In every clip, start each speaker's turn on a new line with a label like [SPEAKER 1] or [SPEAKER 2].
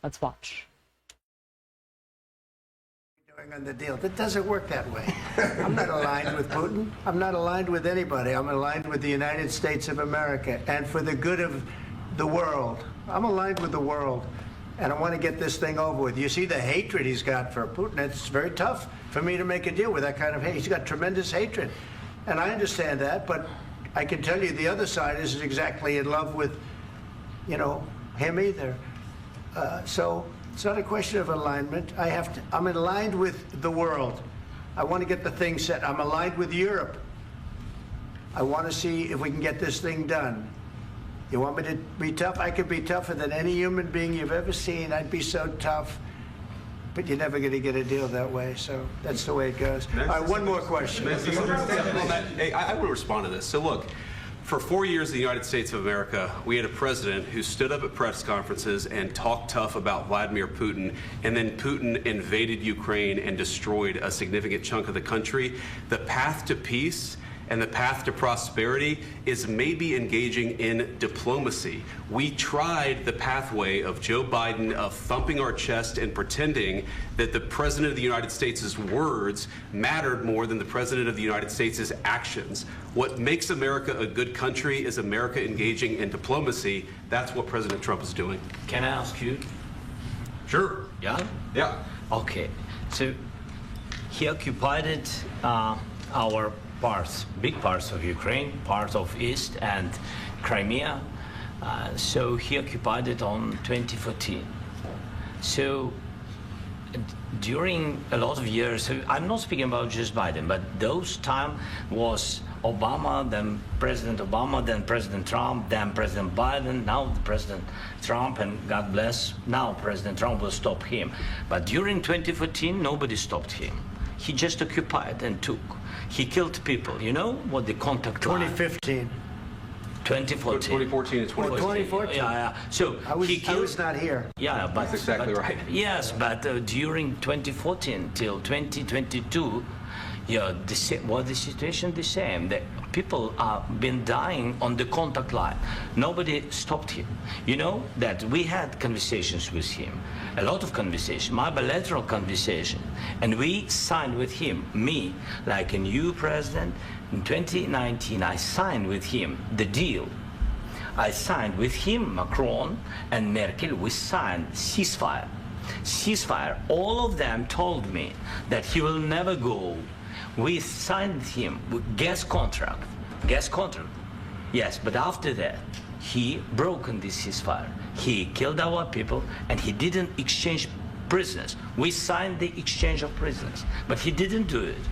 [SPEAKER 1] Let's watch.
[SPEAKER 2] On the deal. That doesn't work that way. I'm not aligned with Putin. I'm not aligned with anybody. I'm aligned with the United States of America and for the good of the world. I'm aligned with the world, and I want to get this thing over with. You see the hatred he's got for Putin. It's very tough for me to make a deal with that kind of hate. He's got tremendous hatred, and I understand that, but I can tell you the other side isn't exactly in love with, him either. So it's not a question of alignment. I'm aligned with the world. I want to get the thing set. I'm aligned with Europe. I want to see if we can get this thing done. You want me to be tough? I could be tougher than any human being you've ever seen. I'd be so tough. But you're never going to get a deal that way. So that's the way it goes. All right, one more question.
[SPEAKER 3] Hey, I want to respond to this. So look, for 4 years in the United States of America, we had a president who stood up at press conferences and talked tough about Vladimir Putin, and then Putin invaded Ukraine and destroyed a significant chunk of the country. The path to peace and the path to prosperity is maybe engaging in diplomacy. We tried the pathway of Joe Biden of thumping our chest and pretending that the President of the United States' words mattered more than the President of the United States' actions. What makes America a good country is America engaging in diplomacy. That's what President Trump is doing.
[SPEAKER 4] Can I ask you?
[SPEAKER 3] Sure.
[SPEAKER 4] Yeah?
[SPEAKER 3] Yeah.
[SPEAKER 4] Okay. So he occupied our parts, big parts of Ukraine, parts of East and Crimea. So he occupied it on 2014. So during a lot of years, so I'm not speaking about just Biden, but those time was Obama, then President Obama, then President Trump, then President Biden, now President Trump, and God bless, now President Trump will stop him. But during 2014, nobody stopped him. He just occupied and took. He killed people. You know what the contact
[SPEAKER 2] 2015.
[SPEAKER 4] 2014.
[SPEAKER 3] 2014 and 2014.
[SPEAKER 2] 2014.
[SPEAKER 4] Yeah. So
[SPEAKER 2] I was not here.
[SPEAKER 4] Yeah, but
[SPEAKER 3] that's exactly right.
[SPEAKER 4] Yes, but during 2014 till 2022, the situation the same. The people have been dying on the contact line. Nobody stopped him. You know that we had conversations with him, a lot of conversations, my bilateral conversation, and we signed with him, me, like a new president. In 2019, I signed with him the deal. I signed with him, Macron and Merkel, we signed ceasefire. Ceasefire, all of them told me that he will never go. We signed him with gas contract. Yes, but after that, he broken this ceasefire. He killed our people and he didn't exchange prisoners. We signed the exchange of prisoners, but he didn't do it.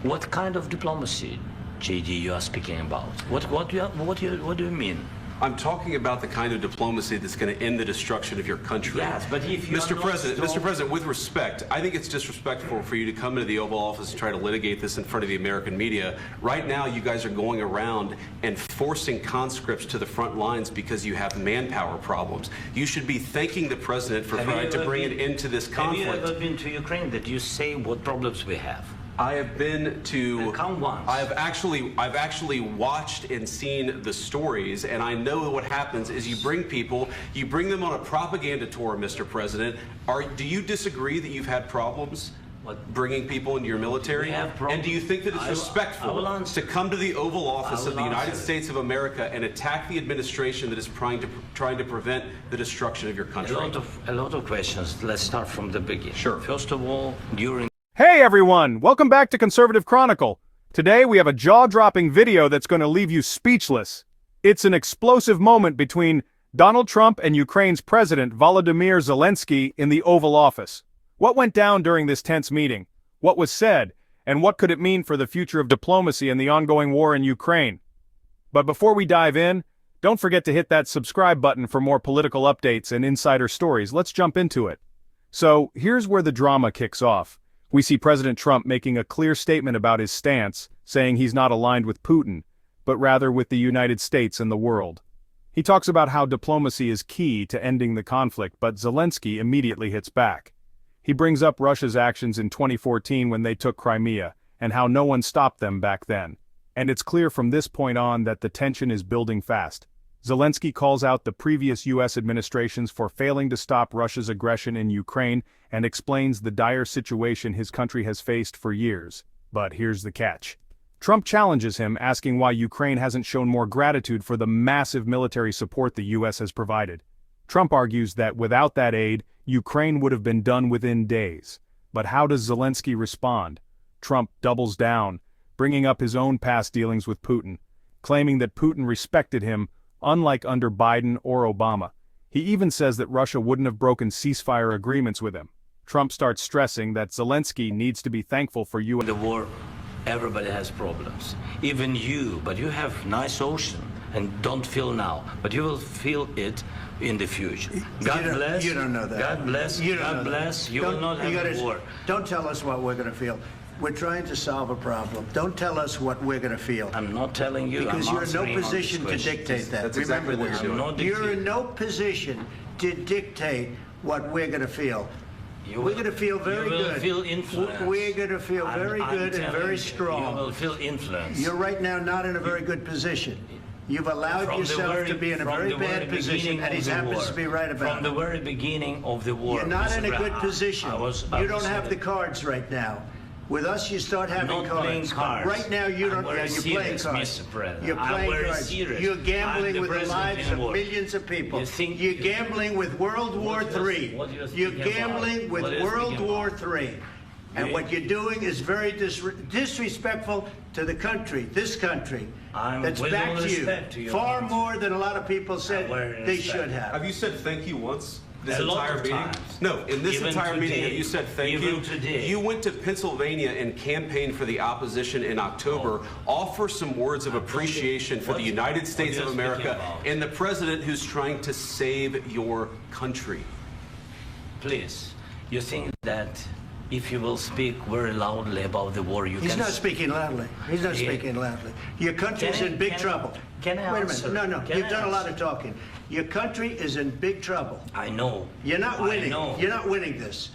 [SPEAKER 4] What kind of diplomacy, JD, you are speaking about? What do you mean?
[SPEAKER 3] I'm talking about the kind of diplomacy that's going to end the destruction of your country.
[SPEAKER 4] Yes, but if you
[SPEAKER 3] Mr. President, with respect, I think it's disrespectful for you to come into the Oval Office and try to litigate this in front of the American media. Right now, you guys are going around and forcing conscripts to the front lines because you have manpower problems. You should be thanking the President for trying to bring an end to this conflict.
[SPEAKER 4] Have you ever been to Ukraine that you say what problems we have?
[SPEAKER 3] I have been to.
[SPEAKER 4] Come once.
[SPEAKER 3] I've actually watched and seen the stories, and I know what happens is you bring them on a propaganda tour, Mr. President. Do you disagree that you've had problems bringing people into your military? And do you think that it's respectful to come to the Oval Office of the United States of America and attack the administration that is trying to prevent the destruction of your country?
[SPEAKER 4] A lot of questions. Let's start from the beginning.
[SPEAKER 3] Sure.
[SPEAKER 4] First of all,
[SPEAKER 5] Hey everyone, welcome back to Conservative Chronicle. Today we have a jaw-dropping video that's going to leave you speechless. It's an explosive moment between Donald Trump and Ukraine's President Volodymyr Zelenskyy in the Oval Office. What went down during this tense meeting? What was said? And what could it mean for the future of diplomacy and the ongoing war in Ukraine? But before we dive in, don't forget to hit that subscribe button for more political updates and insider stories. Let's jump into it. So, here's where the drama kicks off. We see President Trump making a clear statement about his stance, saying he's not aligned with Putin, but rather with the United States and the world. He talks about how diplomacy is key to ending the conflict, but Zelenskyy immediately hits back. He brings up Russia's actions in 2014 when they took Crimea, and how no one stopped them back then. And it's clear from this point on that the tension is building fast. Zelenskyy calls out the previous U.S. administrations for failing to stop Russia's aggression in Ukraine and explains the dire situation his country has faced for years. But here's the catch. Trump challenges him, asking why Ukraine hasn't shown more gratitude for the massive military support the U.S. has provided. Trump argues that without that aid, Ukraine would have been done within days. But how does Zelenskyy respond? Trump doubles down, bringing up his own past dealings with Putin, claiming that Putin respected him, unlike under Biden or Obama. He even says that Russia wouldn't have broken ceasefire agreements with him. Trump starts stressing that Zelenskyy needs to be thankful for U.S.
[SPEAKER 4] The war, everybody has problems. Even you, but you have nice ocean and don't feel now, but you will feel it in the future. God bless.
[SPEAKER 2] You don't know that.
[SPEAKER 4] God bless.
[SPEAKER 2] You don't
[SPEAKER 4] God
[SPEAKER 2] know
[SPEAKER 4] bless.
[SPEAKER 2] that.
[SPEAKER 4] You will not have war.
[SPEAKER 2] Don't tell us what we're going to feel. We're trying to solve a problem. Don't tell us what we're going to feel.
[SPEAKER 4] I'm not telling you.
[SPEAKER 2] Because
[SPEAKER 4] I'm
[SPEAKER 2] you're in no
[SPEAKER 4] answering on
[SPEAKER 2] position
[SPEAKER 4] this
[SPEAKER 2] to
[SPEAKER 4] question.
[SPEAKER 2] dictate that.
[SPEAKER 3] That's
[SPEAKER 2] Remember
[SPEAKER 3] exactly what
[SPEAKER 2] this.
[SPEAKER 3] you're doing.
[SPEAKER 2] You're in no position to dictate what we're going to feel. We're going to feel very good.
[SPEAKER 4] You will feel influence.
[SPEAKER 2] We're going to feel very good and very strong.
[SPEAKER 4] You will feel influence.
[SPEAKER 2] You're right now not in a very good position. You've allowed yourself to be in a very bad position, and he happens to be right about it.
[SPEAKER 4] From the very beginning of the war.
[SPEAKER 2] You're not in a good position.
[SPEAKER 4] I
[SPEAKER 2] You don't have the cards right now. With us, you start having
[SPEAKER 4] not playing
[SPEAKER 2] cards.
[SPEAKER 4] cards.
[SPEAKER 2] Right now, you don't.
[SPEAKER 4] I'm very
[SPEAKER 2] You're playing
[SPEAKER 4] serious,
[SPEAKER 2] cards.
[SPEAKER 4] Mr. President.
[SPEAKER 2] You're
[SPEAKER 4] I'm
[SPEAKER 2] playing
[SPEAKER 4] very
[SPEAKER 2] cards.
[SPEAKER 4] serious.
[SPEAKER 2] You're
[SPEAKER 4] I'm
[SPEAKER 2] gambling
[SPEAKER 4] the
[SPEAKER 2] with the
[SPEAKER 4] president
[SPEAKER 2] lives
[SPEAKER 4] in
[SPEAKER 2] of
[SPEAKER 4] war.
[SPEAKER 2] millions of people.
[SPEAKER 4] You think-
[SPEAKER 2] You're gambling with World War III.
[SPEAKER 4] what you're
[SPEAKER 2] You're
[SPEAKER 4] speaking
[SPEAKER 2] gambling
[SPEAKER 4] about?
[SPEAKER 2] with
[SPEAKER 4] What you're
[SPEAKER 2] World
[SPEAKER 4] speaking
[SPEAKER 2] War
[SPEAKER 4] about?
[SPEAKER 2] III. And what you're doing is very disrespectful to the country, this country,
[SPEAKER 4] I'm
[SPEAKER 2] that's
[SPEAKER 4] with all
[SPEAKER 2] back to
[SPEAKER 4] respect to
[SPEAKER 2] you,
[SPEAKER 4] your
[SPEAKER 2] far
[SPEAKER 4] country.
[SPEAKER 2] more than a lot of people said
[SPEAKER 4] very
[SPEAKER 2] they
[SPEAKER 4] respect.
[SPEAKER 2] should have.
[SPEAKER 3] Have you said thank you once? This
[SPEAKER 4] A lot
[SPEAKER 3] entire
[SPEAKER 4] of
[SPEAKER 3] meeting?
[SPEAKER 4] times.
[SPEAKER 3] No, in this
[SPEAKER 4] Even
[SPEAKER 3] entire meeting,
[SPEAKER 4] today.
[SPEAKER 3] have you said thank
[SPEAKER 4] Even
[SPEAKER 3] you?
[SPEAKER 4] today.
[SPEAKER 3] You went to Pennsylvania and campaigned for the opposition in October. Offer some words of appreciation for the United States
[SPEAKER 4] what
[SPEAKER 3] of
[SPEAKER 4] you're speaking
[SPEAKER 3] America
[SPEAKER 4] about.
[SPEAKER 3] and the president who's trying to save your country.
[SPEAKER 4] Please, you think that if you will speak very loudly about the war, you
[SPEAKER 2] He's
[SPEAKER 4] can...
[SPEAKER 2] not speaking loudly. He's not
[SPEAKER 4] Yeah.
[SPEAKER 2] speaking loudly. Your country's
[SPEAKER 4] Can I-
[SPEAKER 2] in big
[SPEAKER 4] can I-
[SPEAKER 2] trouble.
[SPEAKER 4] can I
[SPEAKER 2] Wait a
[SPEAKER 4] answer?
[SPEAKER 2] minute. No,
[SPEAKER 4] Can
[SPEAKER 2] you've
[SPEAKER 4] I
[SPEAKER 2] done a lot
[SPEAKER 4] answer?
[SPEAKER 2] of talking. Your country is in big trouble.
[SPEAKER 4] I know.
[SPEAKER 2] You're not winning.
[SPEAKER 4] I know.
[SPEAKER 2] You're not winning this.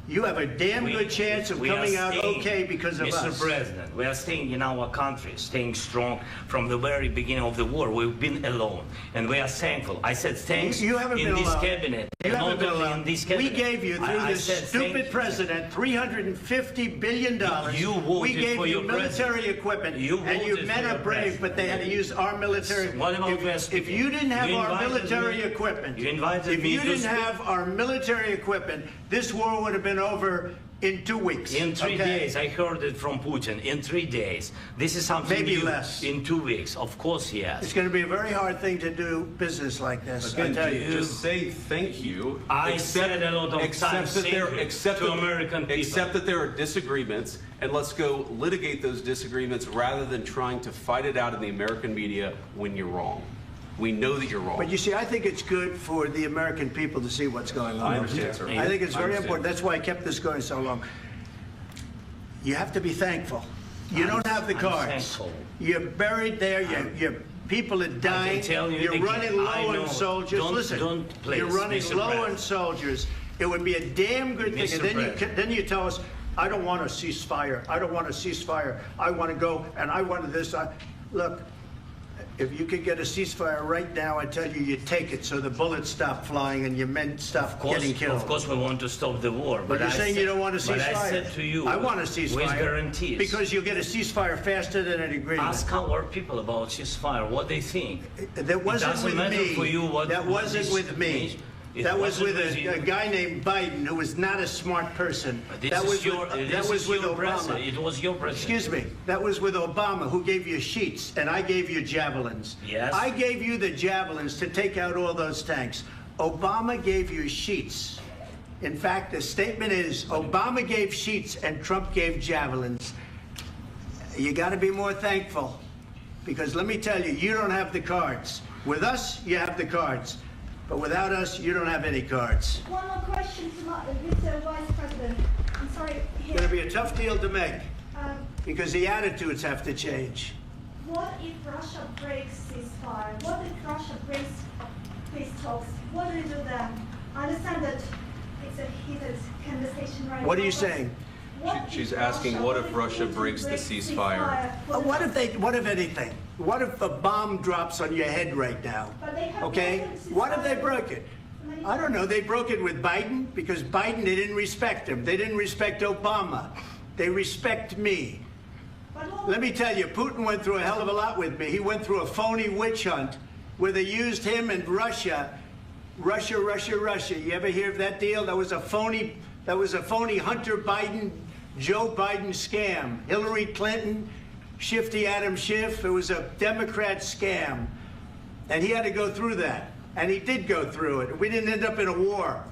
[SPEAKER 2] You have a damn
[SPEAKER 4] We-
[SPEAKER 2] good chance of
[SPEAKER 4] we are
[SPEAKER 2] coming out
[SPEAKER 4] staying,
[SPEAKER 2] okay because of
[SPEAKER 4] Mr.
[SPEAKER 2] us.
[SPEAKER 4] President, we are staying in our country, staying strong from the very beginning of the war. We've been alone, and we are thankful. I said thanks
[SPEAKER 2] You haven't
[SPEAKER 4] in
[SPEAKER 2] been
[SPEAKER 4] this
[SPEAKER 2] alone.
[SPEAKER 4] cabinet.
[SPEAKER 2] You
[SPEAKER 4] not
[SPEAKER 2] haven't been
[SPEAKER 4] only
[SPEAKER 2] alone.
[SPEAKER 4] in this
[SPEAKER 2] We
[SPEAKER 4] cabinet.
[SPEAKER 2] gave you, through
[SPEAKER 4] I
[SPEAKER 2] this
[SPEAKER 4] said thank
[SPEAKER 2] stupid
[SPEAKER 4] you.
[SPEAKER 2] president, $350 billion.
[SPEAKER 4] You voted
[SPEAKER 2] we gave
[SPEAKER 4] for
[SPEAKER 2] you
[SPEAKER 4] your
[SPEAKER 2] military
[SPEAKER 4] president.
[SPEAKER 2] equipment,
[SPEAKER 4] You
[SPEAKER 2] and your
[SPEAKER 4] voted
[SPEAKER 2] men
[SPEAKER 4] for
[SPEAKER 2] are
[SPEAKER 4] your
[SPEAKER 2] brave,
[SPEAKER 4] president.
[SPEAKER 2] but they had to use our military.
[SPEAKER 4] What about
[SPEAKER 2] if,
[SPEAKER 4] West
[SPEAKER 2] if you didn't have
[SPEAKER 4] You
[SPEAKER 2] our
[SPEAKER 4] invited
[SPEAKER 2] military
[SPEAKER 4] me-
[SPEAKER 2] equipment,
[SPEAKER 4] you invited
[SPEAKER 2] if
[SPEAKER 4] me
[SPEAKER 2] you
[SPEAKER 4] to
[SPEAKER 2] didn't
[SPEAKER 4] speak.
[SPEAKER 2] have our military equipment, this war would have been over in 2 weeks.
[SPEAKER 4] In 3
[SPEAKER 2] okay?
[SPEAKER 4] days, I heard it from Putin. In 3 days, this is something
[SPEAKER 2] Maybe
[SPEAKER 4] new.
[SPEAKER 2] less.
[SPEAKER 4] In 2 weeks, of course,
[SPEAKER 2] It's
[SPEAKER 4] yes.
[SPEAKER 2] going to be a very hard thing to do business like this. I
[SPEAKER 3] Again,
[SPEAKER 2] tell you.
[SPEAKER 3] just say thank you.
[SPEAKER 4] I said a lot of
[SPEAKER 3] accept
[SPEAKER 4] times
[SPEAKER 3] that
[SPEAKER 4] thank
[SPEAKER 3] there,
[SPEAKER 4] you
[SPEAKER 3] accept
[SPEAKER 4] to
[SPEAKER 3] that-
[SPEAKER 4] American people.
[SPEAKER 3] Accept that there are disagreements, and let's go litigate those disagreements rather than trying to fight it out in the American media when you're wrong. We know that you're wrong.
[SPEAKER 2] But you see, I think it's good for the American people to see what's going on.
[SPEAKER 3] I understand, sir.
[SPEAKER 2] I think it's
[SPEAKER 3] I
[SPEAKER 2] very
[SPEAKER 3] understand.
[SPEAKER 2] important. That's why I kept this going so long. You have to be thankful. You don't have the
[SPEAKER 4] I'm
[SPEAKER 2] cards.
[SPEAKER 4] thankful.
[SPEAKER 2] You're buried there. Your people are dying.
[SPEAKER 4] tell you
[SPEAKER 2] You're
[SPEAKER 4] again,
[SPEAKER 2] running
[SPEAKER 4] I
[SPEAKER 2] low
[SPEAKER 4] know.
[SPEAKER 2] on soldiers.
[SPEAKER 4] Don't-
[SPEAKER 2] Listen,
[SPEAKER 4] don't, please,
[SPEAKER 2] you're running
[SPEAKER 4] Mr.
[SPEAKER 2] low on
[SPEAKER 4] President.
[SPEAKER 2] soldiers. It would be a damn good thing.
[SPEAKER 4] Mr.
[SPEAKER 2] And then
[SPEAKER 4] President.
[SPEAKER 2] then you tell us, I don't want a ceasefire. I don't want a ceasefire. I want to go and I want this. Look. If you could get a ceasefire right now, I tell you, you take it so the bullets stop flying and your men stop getting killed.
[SPEAKER 4] Of course, we want to stop the war.
[SPEAKER 2] But you're
[SPEAKER 4] I
[SPEAKER 2] saying
[SPEAKER 4] said-
[SPEAKER 2] you don't want a ceasefire.
[SPEAKER 4] But I said to you,
[SPEAKER 2] I want a ceasefire.
[SPEAKER 4] with guarantees.
[SPEAKER 2] Because you'll get a ceasefire faster than an agreement.
[SPEAKER 4] Ask our people about ceasefire, what they think.
[SPEAKER 2] That wasn't
[SPEAKER 4] doesn't
[SPEAKER 2] with
[SPEAKER 4] matter
[SPEAKER 2] me.
[SPEAKER 4] for you what-
[SPEAKER 2] that
[SPEAKER 4] what
[SPEAKER 2] wasn't
[SPEAKER 4] this
[SPEAKER 2] with me.
[SPEAKER 4] means. It
[SPEAKER 2] That was with
[SPEAKER 4] wasn't with
[SPEAKER 2] a
[SPEAKER 4] you.
[SPEAKER 2] guy named Biden, who was not a smart person. That was with Obama.
[SPEAKER 4] President. It was your president.
[SPEAKER 2] Excuse me. That was with Obama, who gave you sheets, and I gave you javelins.
[SPEAKER 4] Yes.
[SPEAKER 2] I gave you the javelins to take out all those tanks. Obama gave you sheets. In fact, the statement is Obama gave sheets and Trump gave javelins. You got to be more thankful, because let me tell you, you don't have the cards. With us, you have the cards. But without us, you don't have any cards.
[SPEAKER 1] One more question to Mr. Vice President. I'm sorry.
[SPEAKER 2] It's going to be a tough deal to make,
[SPEAKER 1] Um,
[SPEAKER 2] because the attitudes have to change.
[SPEAKER 1] what if Russia breaks ceasefire? What if Russia breaks peace talks? What do you do then? I understand that it's a heated conversation right now.
[SPEAKER 2] What are you
[SPEAKER 1] but
[SPEAKER 2] saying?
[SPEAKER 3] She's asking, what if Russia breaks the ceasefire?
[SPEAKER 2] Well, what if anything? What if a bomb drops on your head right now? Okay? What if they broke it? I don't know. They broke it with Biden because Biden, they didn't respect him. They didn't respect Obama. They respect me. Let me tell you, Putin went through a hell of a lot with me. He went through a phony witch hunt where they used him and Russia. Russia. You ever hear of that deal? That was a phony Hunter Biden, Joe Biden scam. Hillary Clinton, Shifty Adam Schiff. It was a Democrat scam. And he had to go through that. And he did go through it. We didn't end up in a war.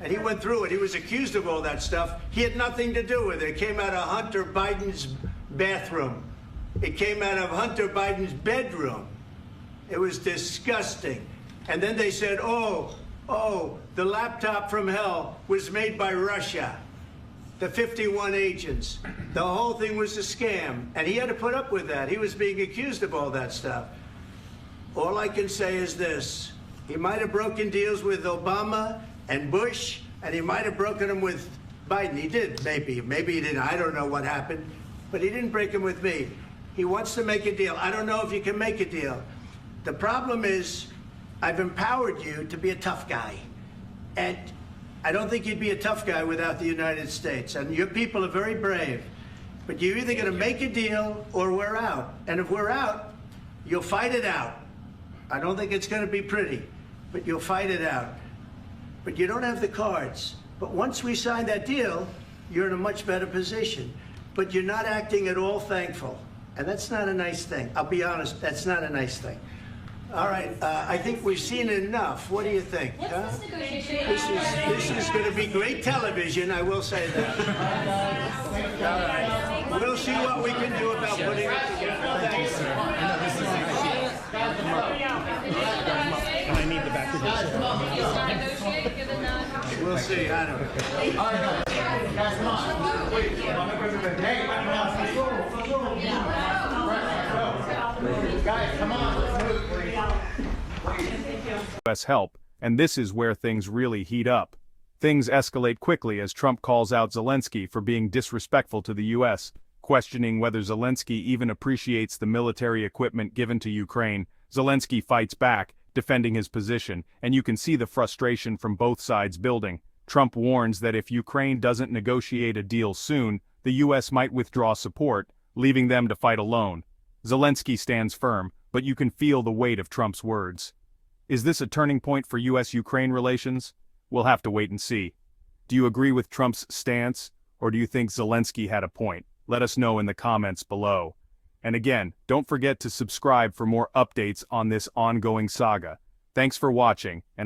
[SPEAKER 2] And he went through it. He was accused of all that stuff. He had nothing to do with it. It came out of Hunter Biden's bathroom. It came out of Hunter Biden's bedroom. It was disgusting. And then they said, oh, the laptop from hell was made by Russia. The 51 agents. The whole thing was a scam. And he had to put up with that. He was being accused of all that stuff. All I can say is this. He might have broken deals with Obama and Bush, and he might have broken them with Biden. He did, maybe. Maybe he didn't. I don't know what happened. But he didn't break them with me. He wants to make a deal. I don't know if you can make a deal. The problem is, I've empowered you to be a tough guy. And I don't think you'd be a tough guy without the United States. And your people are very brave. But you're either going to make a deal or we're out. And if we're out, you'll fight it out. I don't think it's going to be pretty, but you'll fight it out. But you don't have the cards. But once we sign that deal, you're in a much better position. But you're not acting at all thankful. And that's not a nice thing. I'll be honest, that's not a nice thing. All right, I think we've seen enough. What do you think? Huh? This is going to be great television, I will say that. All right. We'll see what we can do about putting it together. Thanks.
[SPEAKER 6] I need the back of this.
[SPEAKER 2] We'll see. I don't know.
[SPEAKER 6] Guys, come on.
[SPEAKER 5] U.S. help, and this is where things really heat up. Things escalate quickly as Trump calls out Zelenskyy for being disrespectful to the U.S., questioning whether Zelenskyy even appreciates the military equipment given to Ukraine. Zelenskyy fights back, defending his position, and you can see the frustration from both sides building. Trump warns that if Ukraine doesn't negotiate a deal soon, the U.S. might withdraw support, leaving them to fight alone. Zelenskyy stands firm, but you can feel the weight of Trump's words. Is this a turning point for U.S.-Ukraine relations? We'll have to wait and see. Do you agree with Trump's stance, or do you think Zelenskyy had a point? Let us know in the comments below. And again, don't forget to subscribe for more updates on this ongoing saga. Thanks for watching, and I'll